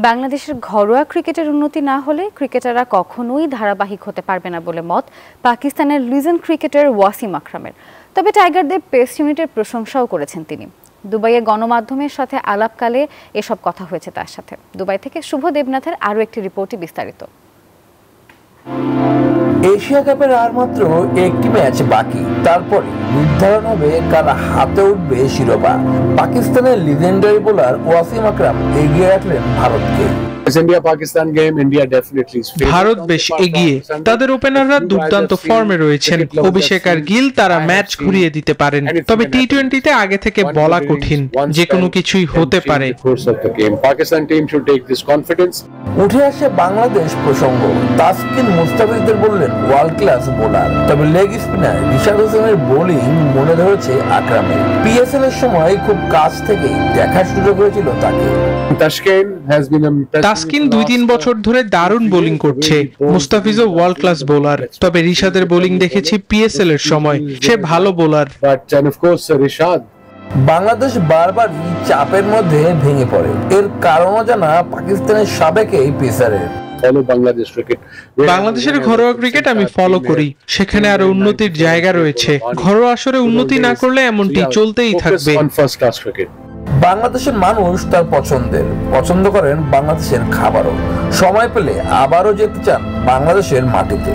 বাংলাদেশের ঘরোয়া ক্রিকেটের উন্নতি না হলে ক্রিকেটাররা কখনোই ধারাবাহিক হতে পারবে না বলে মত পাকিস্তানের লিজেন্ড ক্রিকেটার ওয়াসিম আকরামের। তবে টাইগারদের পেস ইউনিটের প্রশংসাও করেছেন তিনি। দুবাইয়ে গণমাধ্যমের সাথে আলাপকালে এসব কথা হয়েছে তার সাথে। দুবাই থেকে শুভ দেবনাথের আরও একটি রিপোর্টে বিস্তারিত। এশিয়া কাপের আর মাত্র একটি ম্যাচ বাকি, তারপরে নির্ধারণ হবে কার হাতে উঠবে শিরোপা। পাকিস্তানের লিজেন্ডারি বোলার ওয়াসিম আকরাম এগিয়ে রাখলেন ভারতকে। ভারত বেশ এগিয়ে, তাদের ওপেনাররা দুর্দান্ত ফর্মে রয়েছেন। অভিষেক আর গিল তারা ম্যাচ ঘুরিয়ে দিতে পারেন। তবে টি-20তে আগে থেকে বলা কঠিন, যে কোনো কিছুই হতে পারে। উঠে আসে বাংলাদেশ প্রসঙ্গ। তাসকিন মুস্তাফিজদের বললেন ওয়ার্ল্ড ক্লাস বোলার, তবে লেগ স্পিনার রিশাদ হোসেনের বোলিং মনে ধরেছে আকরামের। পিএসএল এর সময় খুব কাছ থেকে দেখার সুযোগ হয়েছিল তাকে। তাসকিন 2-3 বছর ধরে দারুণ বোলিং করছে। মুস্তাফিজও ওয়ার্ল্ড ক্লাস বোলার, তবে রিশাদের বোলিং দেখেছি পিএসএল এর সময়, সে ভালো বোলার। বাংলাদেশ বারবারই চাপের মধ্যে ভেঙে পড়ে, এর কারণও জানা পাকিস্তানের সাবেক এই পেসারের। বাংলাদেশের ঘরোয়া ক্রিকেট আমি ফলো করি, সেখানে আরো উন্নতির জায়গা রয়েছে। ঘরোয়া আসরে উন্নতি না করলে এমনটি চলতেই থাকবে। বাংলাদেশের মানুষ তার পছন্দ করেন বাংলাদেশের খাবারও। সময় পেলে আবারও যেতে চান বাংলাদেশের মাটিতে।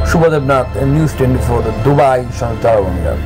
শুভ দেবনাথ, নিউজ 24, দুবাই, সংযুক্ত আরব আমিরাত।